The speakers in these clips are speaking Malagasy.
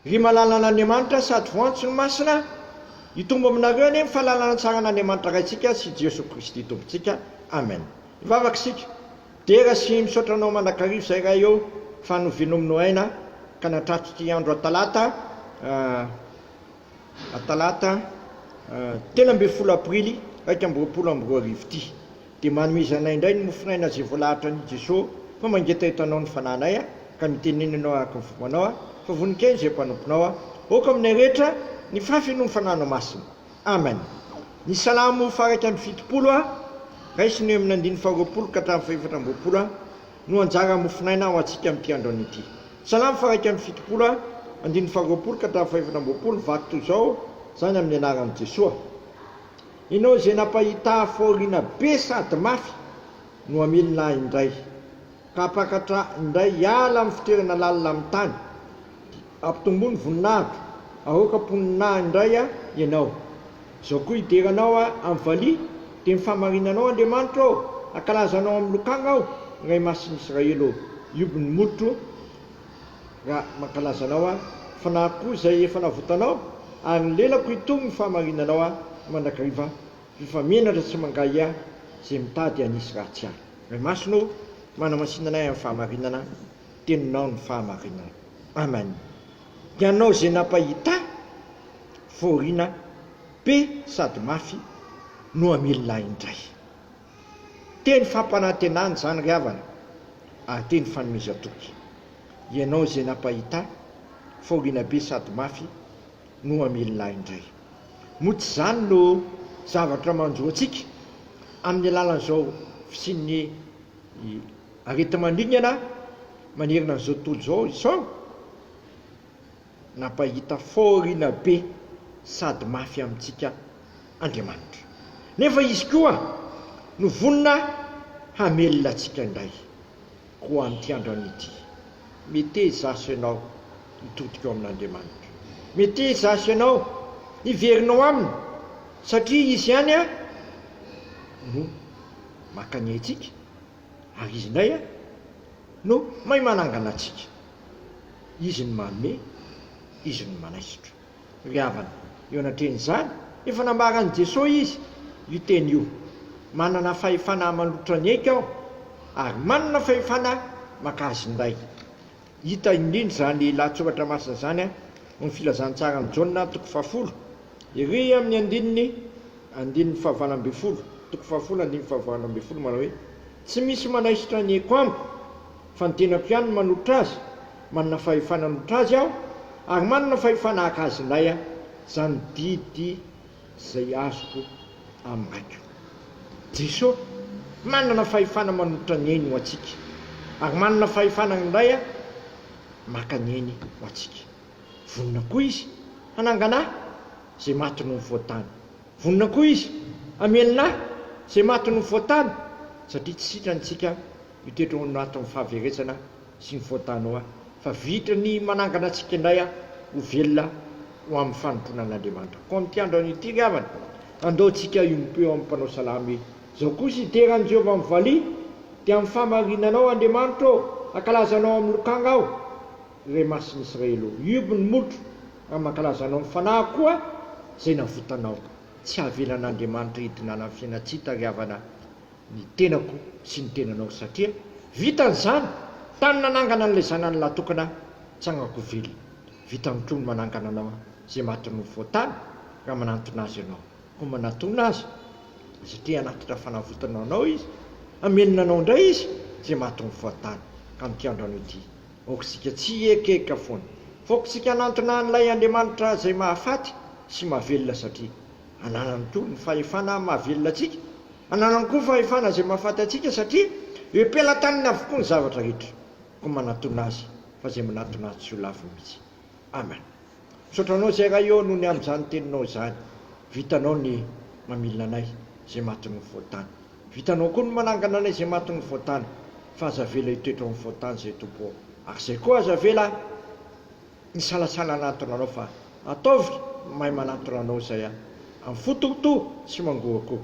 Ry malalan'Andriamanitra sady voantso ny masina, hitombo aminareo anie ny fahalalana tsara n'Andriamanitra raintsika sy Jesosy Kristy tompontsika. Amen. Ivavaka sika. Dera sy misaotra anao mandrakarivo izay raha eo fa novenominao aina ka natratrika andro talata, telo ambin'ny folo aprily 2024 ity. Dia manomezanay indray ny mofinaina izay voalahatra ny Jesosy fa mangeta hitanao ny fananay ka mitenenanao araka ny fombanao fa voninkazo izay mpanomponao oka aminay rehetra ny fafino ny fanano masina. Amen. Ny salamo faraka amin'ny fitopolo raisiny eo amin'ny andiny faharoapolo ka hatramin'ny fahaefatra amby-roapolo no anjara mofinaina ho antsika amin'ity andro ity. Salamo faraka amin'ny fitopolo andiny faharoapolo ka hatramin'ny fahaefatra amby-roapolo vaky toy izao zany amin'ny anaran'i Jesosy. Ianao izay napahita fahoriana be sady mafy no hamelona indray ka apakatra indray hiala amin'ny fitoerana lalina amin'ny tany, ampitomboany voninahitra aoka ponina indray ianao. Izao koa hideranao amin'ny valia dia ny fahamarinanao Andriamanitra ankalazanao amin'ny lokanga ray masin'Israely ioby ny molotro raha mankalazanao fanahy koa izay efa navotanao ary ny lelako hitony ny fahamarinanao mandrakariva fifamenatra tsy mangay izay mitady hanisy ratsy ahy. Ray masino manamasinanay amin'ny fahamarinana, teninao ny fahamarinana. Amen. Ianao izay napahita fahoriana be sady mafy no hamelona indray. Teny fampanantenana zany ry havana, teny fanomezan-toky. Ianao izay napahita fahoriana be sady mafy no hamelona indray. Moa tsy zany no zavatra manjo antsika amin'ny alalan'izao fisin'ny areti-mandingana manerina an'izao tontolo izao napahita fahoriana be sady mafy amintsika Andriamanitra. Nefa izy koa no vonona hamelona antsika indray koa amin'ity andro an'ity. Mety zaso ianao hitodika eo amin'Andriamanitra. Mety zaso ianao hiverinao aminy satria izy ihany no makany antsika ary izy indray no mahay manangana antsika. Izy ny manome, izy ny manaisitra. Ry havana, eo anatren'izany efa nambaran'i Jesosy izy io teny io. Manana fahefana manotra ny aika aho ary manana fahefana makazy indray. Hita indrindra zany lahatsoratra masina zany ny filazantsara ny Jaona toko 10 ery amin'ny andininy fahavalo ambin'ny folo, toko 10 andininy fahavalo ambin'ny folo manao hoe tsy misy manaisitra ny aiko amiko fa ny tenako ihany manotra azy, manana fahefana manotra azy aho ary manana fahefana haka azy indray zany didy izay azoko amin'ny raiko. Jesosy manana fahefana manotra ny ainy ho antsika ary manana fahefana indray maka ny ainy ho antsika. Vonona koa izy hanangana izay maty no voatany. Vonona koa izy hamelona izay maty no voatany satria tsy sitrantsika io toetra anatin'ny fahaverezana sy ny voatanao fa vitrany manangana antsika indray ho velona ho amin'ny fanompoana an'Andriamanitra. Ko amin'ity andro an'ity ry havana, andaontsika iompeo amin'ny mpanao salamy hoe izao koa sy iteran'i Jehovah amin'ny valia dia amin'ny fahamarinanao Andriamanitra ankalazanao amin'ny lokanga ray masin'Israely ioby ny molotro ary mankalazanao amin'ny fanahy koa izay navotanao. Tsy havelan'Andriamanitra hidinana amin'ny fiainantsika ry havana ny tenako sy ny tenanao satria vitan'izany tany nanangana n'ilay zanany lahatokana tsy hangako vely. Vitany koa ny manangana anao izay maty no voatany raha manantona azy ianao. Ho manatona azy satria anatitra fanavotana anao izy, hamelona anao indray izy izay maty no voatany. Ka amin'ity andro an'ity okisika tsy ekeka foana fa okisika hanantona an'ilay Andriamanitra izay mahafaty sy mahavelona satria ananany koa ny fahefana mahavelona antsika, ananany koa fahefana izay mahafaty antsika satria eo am-pelantaniny avokoa ny zavatra rehetra. Ko manatona azy fa izay manatona azy tsy ho lavo mihitsy. Amen. Misaotranao izay raha eo noho ny amin'izany teninao izany. Vitanao ny mamilina anay izay maty no voatany. Vitanao koa ny manangana anay izay maty no voatany. Fa azavela hitoetra amin'ny voatany izay tompo. Ary izay koa azavela ny salasala anatona anao fa ataovy mahay manatona anao izay amin'ny fototo sy mangoako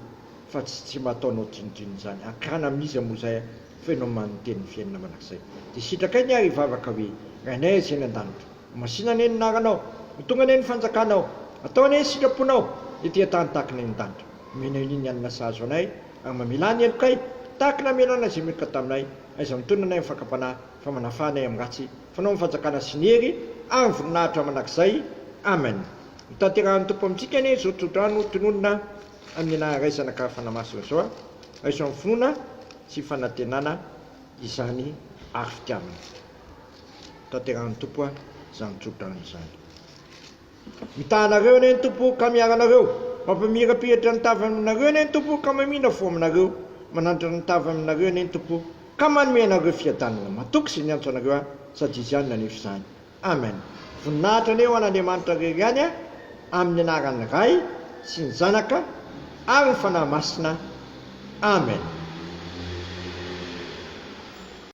fa tsy mataonao trinodrino zany. Akrana miza moa izay fa ianao manonteny ny fiainana manakizay. Dia sitraka ny ary hivavaka hoe rainay izay ny an-danitra masina ny naranao, tonga ny fanjakanao, ataony sitraponao ity tany tahaka ny danitra. Mena iny anina sazo anay mamila ny elokay tahaka namelana zay meka taminay aiza mitonanay mifakapana fa manafanay amin'ny ratsy fanao mifanjakana sy ny hery ary voninahitra manakizay. Amen. Mitanterahan'ny tompo amintsika ny zao tsodrano tononona amin'ny anaraisana ka fanamasina zao aiso amin'ny finoana sy fanantenana izany ary fitiavana. Mitanterahan'ny tompo zany tsodrano izany. Mitanareo ny tompo ka miaranareo, mampimirapiratra ny tavy aminareo ny tompo ka mamina fo aminareo, manandrana ny tavy aminareo ny tompo ka manome anareo fiadanana matoky sy ny antso anareo sady izy ihany nanefy izany. Amen. Voninahitra ny eo an'Andriamanitra rery ihany amin'ny anaran'ny Ray sy ny Zanaka ary ny fanahy masina. Amen.